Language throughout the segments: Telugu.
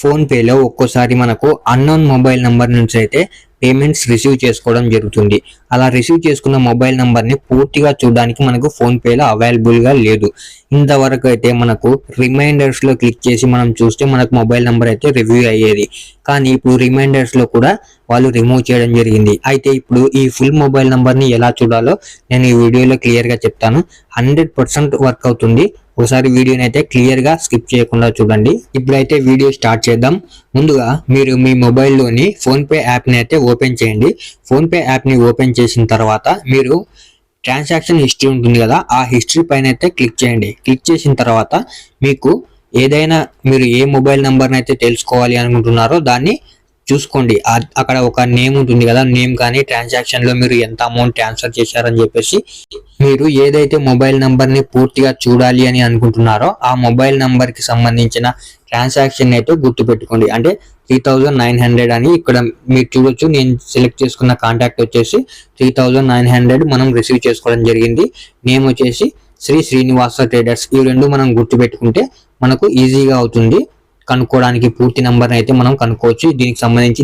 ఫోన్ పేలో ఒక్కోసారి మనకు అన్నోన్ మొబైల్ నంబర్ నుంచి అయితే పేమెంట్స్ రిసీవ్ చేసుకోవడం జరుగుతుంది. అలా రిసీవ్ చేసుకున్న మొబైల్ నంబర్ని పూర్తిగా చూడడానికి మనకు ఫోన్ పేలో అవైలబుల్గా లేదు. ఇంతవరకు అయితే మనకు రిమైండర్స్లో క్లిక్ చేసి మనం చూస్తే మనకు మొబైల్ నంబర్ అయితే రివ్యూ అయ్యేది. కానీ ఇప్పుడు రిమైండర్స్లో కూడా వాళ్ళు రిమూవ్ చేయడం జరిగింది. అయితే ఇప్పుడు ఈ ఫుల్ మొబైల్ నంబర్ని ఎలా చూడాలో నేను ఈ వీడియోలో క్లియర్గా చెప్తాను. 100% వర్క్ అవుతుంది. ఒకసారి వీడియోని అయితే క్లియర్ గా స్కిప్ చేయకుండా చూడండి. ఇప్పుడైతే వీడియో స్టార్ట్ చేద్దాం. ముందుగా మీరు మీ మొబైల్లోని ఫోన్ పే యాప్ని అయితే ఓపెన్ చేయండి. ఫోన్ పే యాప్ని ఓపెన్ చేసిన తర్వాత మీరు ట్రాన్సాక్షన్ హిస్టరీ ఉంటుంది కదా, ఆ హిస్టరీ పైన అయితే క్లిక్ చేయండి. క్లిక్ చేసిన తర్వాత మీకు ఏదైనా మీరు ఏ మొబైల్ నెంబర్ని అయితే తెలుసుకోవాలి అనుకుంటున్నారో దాన్ని చూసుకోండి. అక్కడ ఒక నేమ్ ఉంటుంది కదా, నేమ్ కానీ ట్రాన్సాక్షన్ లో మీరు ఎంత అమౌంట్ ట్రాన్స్ఫర్ చేశారని చెప్పేసి మీరు ఏదైతే మొబైల్ నంబర్ ని పూర్తిగా చూడాలి అని అనుకుంటున్నారో ఆ మొబైల్ నంబర్ కి సంబంధించిన ట్రాన్సాక్షన్ అయితే గుర్తు పెట్టుకోండి. అంటే 3900 అని ఇక్కడ మీరు చూడొచ్చు. నేను సెలెక్ట్ చేసుకున్న కాంటాక్ట్ వచ్చేసి 3900 మనం రిసీవ్ చేసుకోవడం జరిగింది. నేమ్ వచ్చేసి శ్రీ శ్రీనివాస ట్రేడర్స్. ఈ రెండు మనం గుర్తు పెట్టుకుంటే మనకు ఈజీగా అవుతుంది కనుక్కోవడానికి. పూర్తి నంబర్ అయితే మనం కనుక్కోవచ్చు.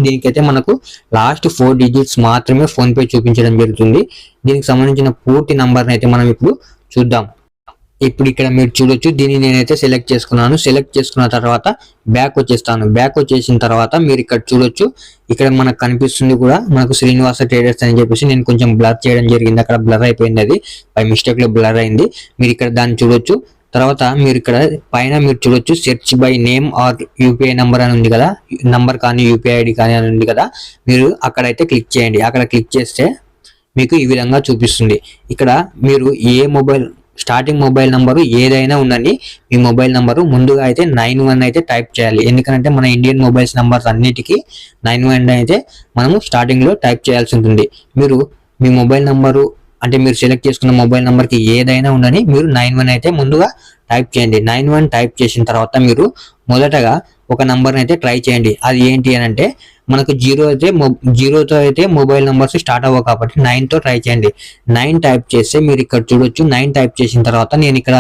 దీనికైతే మనకు లాస్ట్ 4 డిజిట్స్ మాత్రమే ఫోన్ పే చూపించడం జరుగుతుంది. దీనికి సంబంధించిన పూర్తి నంబర్ని అయితే మనం ఇప్పుడు చూద్దాం. ఇప్పుడు ఇక్కడ మీరు చూడొచ్చు, దీన్ని నేనైతే సెలెక్ట్ చేసుకున్నాను. సెలెక్ట్ చేసుకున్న తర్వాత బ్యాక్ వచ్చేస్తాను. బ్యాక్ వచ్చేసిన తర్వాత మీరు ఇక్కడ చూడొచ్చు, ఇక్కడ మనకు కనిపిస్తుంది కూడా మనకు శ్రీనివాస ట్రేడర్స్ అని చెప్పేసి నేను కొంచెం బ్లర్ చేయడం జరిగింది. అక్కడ బ్లర్ అయిపోయింది, అది బై మిస్టేక్ లో బ్లర్ అయింది. మీరు ఇక్కడ దాన్ని చూడొచ్చు. తర్వాత మీరు ఇక్కడ పైన మీరు చూడొచ్చు search by name or UPI number అని ఉంది కదా, నంబర్ కానీ యూపీఐ ఐడి కానీ అని ఉంది కదా, మీరు అక్కడైతే క్లిక్ చేయండి. అక్కడ క్లిక్ చేస్తే మీకు ఈ విధంగా చూపిస్తుంది. ఇక్కడ మీరు ఏ మొబైల్ స్టార్టింగ్ మొబైల్ నంబరు ఏదైనా ఉండండి, మీ మొబైల్ నంబరు ముందుగా అయితే 91 అయితే టైప్ చేయాలి. ఎందుకంటే మన ఇండియన్ మొబైల్స్ నంబర్స్ అన్నిటికీ 91 అయితే మనము స్టార్టింగ్ లో టైప్ చేయాల్సి ఉంటుంది. మీరు మీ మొబైల్ నంబరు అంటే మీరు సెలెక్ట్ చేసుకున్న మొబైల్ నెంబర్కి ఏదైనా ఉండని మీరు 91 అయితే ముందుగా టైప్ చేయండి. 91 టైప్ చేసిన తర్వాత మీరు మొదటగా ఒక నంబర్ని అయితే ట్రై చేయండి. అది ఏంటి అని అంటే మనకు జీరోతో అయితే మొబైల్ నెంబర్స్ స్టార్ట్ అవ్వవు కాబట్టి 9తో ట్రై చేయండి. 9 టైప్ చేస్తే మీరు ఇక్కడ చూడొచ్చు. 9 టైప్ చేసిన తర్వాత నేను ఇక్కడ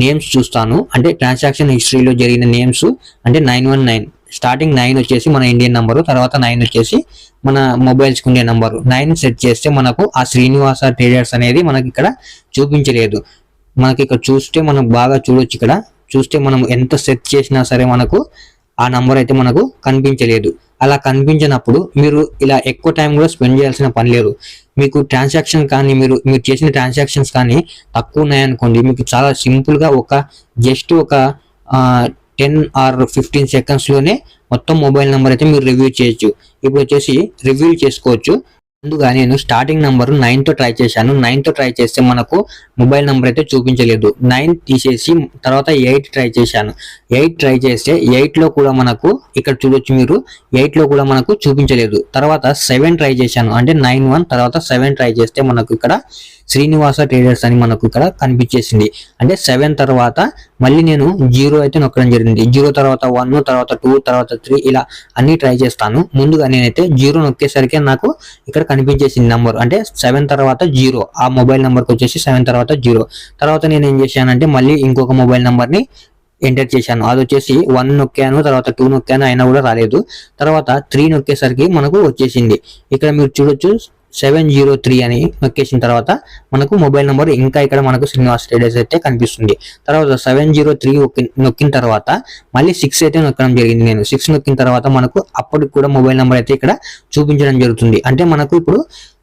నేమ్స్ చూస్తాను. అంటే ట్రాన్సాక్షన్ హిస్టరీలో జరిగిన నేమ్స్ అంటే 919. స్టార్టింగ్ 9 వచ్చేసి మన ఇండియన్ నంబరు, తర్వాత 9 వచ్చేసి మన మొబైల్స్కి ఉండే నంబరు. 9 సెట్ చేస్తే మనకు ఆ శ్రీనివాస ట్రేడర్స్ అనేది మనకి ఇక్కడ చూపించలేదు. మనకి ఇక్కడ చూస్తే మనం బాగా చూడొచ్చు. ఇక్కడ చూస్తే మనం ఎంత సెట్ చేసినా సరే మనకు ఆ నంబర్ అయితే మనకు కనిపించలేదు. అలా కనిపించినప్పుడు మీరు ఇలా ఎక్కువ టైం కూడా స్పెండ్ చేయాల్సిన పని లేదు. మీకు ట్రాన్సాక్షన్ కానీ మీరు చేసిన ట్రాన్సాక్షన్స్ కానీ తక్కువ ఉన్నాయనుకోండి, మీకు చాలా సింపుల్గా జస్ట్ ఒక 10 or 15 seconds లోనే మొత్తం మొబైల్ నెంబర్ అయితే మీరు రివ్యూ చేయొచ్చు. ఇప్పుడు వచ్చేసి రివ్యూ చేసుకోవచ్చు. ముందుగా నేను స్టార్టింగ్ నెంబర్ 9తో ట్రై చేశాను. 9తో ట్రై చేస్తే మనకు మొబైల్ నెంబర్ అయితే చూపించలేదు. 9 తీసేసి తర్వాత 8 ట్రై చేశాను. 8 ట్రై చేస్తే 8లో కూడా మనకు ఇక్కడ చూడొచ్చు, మీరు 8లో కూడా మనకు చూపించలేదు. తర్వాత 7 ట్రై చేశాను. అంటే 91 తర్వాత 7 ట్రై చేస్తే మనకు ఇక్కడ శ్రీనివాస ట్రేడర్స్ అని మనకు ఇక్కడ కనిపించేసింది. అంటే 7 తర్వాత మళ్ళీ నేను 0 అయితే నొక్కడం జరిగింది. 0 తర్వాత 1 తర్వాత 2 తర్వాత 3 ఇలా అన్ని ట్రై చేస్తాను. ముందుగా నేనైతే 0 నొక్కేసరికి నాకు ఇక్కడ కనిపించేసింది నంబర్. అంటే 7 తర్వాత 0, ఆ మొబైల్ నెంబర్కి వచ్చేసి 7 తర్వాత 0. తర్వాత నేను ఏం చేశానంటే మళ్ళీ ఇంకొక మొబైల్ నెంబర్ని ఎంటర్ చేశాను. అది వచ్చేసి 1 నొక్కాను, తర్వాత 2 నొక్కాను, అయినా కూడా రాలేదు. తర్వాత 3 నొక్కేసరికి మనకు వచ్చేసింది. ఇక్కడ మీరు చూడొచ్చు 703 అని నొక్కేసిన తర్వాత మనకు మొబైల్ నెంబర్ ఇంకా ఇక్కడ మనకు శ్రీనివాస ట్రేడర్స్ అయితే కనిపిస్తుంది. తర్వాత 703 నొక్కిన తర్వాత మళ్ళీ 6 అయితే నొక్కడం జరిగింది. నేను 6 నొక్కిన తర్వాత మనకు అప్పటికి కూడా మొబైల్ నెంబర్ అయితే ఇక్కడ చూపించడం జరుగుతుంది. అంటే మనకు ఇప్పుడు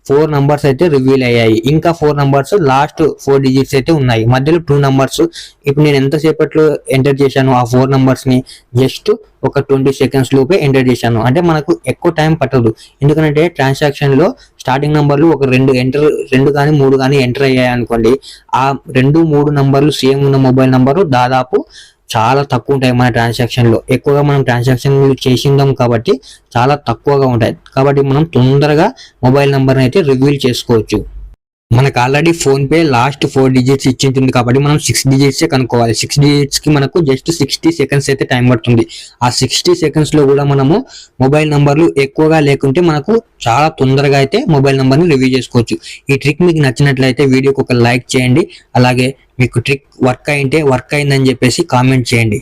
4 నంబర్స్ అయితే రివీల్ అయ్యాయి. ఇంకా 4 నంబర్స్ లాస్ట్ 4 డిజిట్స్ అయితే ఉన్నాయి. మధ్యలో 2 నంబర్స్ ఇప్పుడు నేను ఎంతసేపట్లో ఎంటర్ చేశాను ఆ 4 నంబర్స్ ని జస్ట్ ఒక 20 seconds లోపే ఎంటర్ చేశాను. అంటే మనకు ఎక్కువ టైం పట్టదు. ఎందుకంటే ట్రాన్సాక్షన్ లో స్టార్టింగ్ నంబర్లు ఒక 2 కానీ 3 కానీ ఎంటర్ అయ్యాయి అనుకోండి, ఆ 2-3 నంబర్లు సేమ్ ఉన్న మొబైల్ నంబరు దాదాపు చాలా తక్కువ ఉంటాయి. మన ట్రాన్సాక్షన్ లో ఎక్కువగా మనం ట్రాన్సాక్షన్ చేసిందాం కాబట్టి చాలా తక్కువగా ఉంటాయి. కాబట్టి మనం తొందరగా మొబైల్ నెంబర్ని అయితే రివీల్ చేసుకోవచ్చు. మనకు already PhonePe last 4 digits ఇచ్చింటుంది కాబట్టి మనం 6 డిజిట్స్ కనుక్కోవాలి. 6 డిజిట్స్ కి మనకు జస్ట్ 60 seconds అయితే టైం పడుతుంది. ఆ 60 seconds లో కూడా మనము మొబైల్ నంబర్లు ఎక్కువగా లేకుంటే మనకు చాలా తొందరగా అయితే మొబైల్ నెంబర్ని రివ్యూ చేసుకోవచ్చు. ఈ ట్రిక్ మీకు నచ్చినట్లయితే వీడియోకి ఒక లైక్ చేయండి. అలాగే మీకు ట్రిక్ వర్క్ అయిందని చెప్పేసి కామెంట్ చేయండి.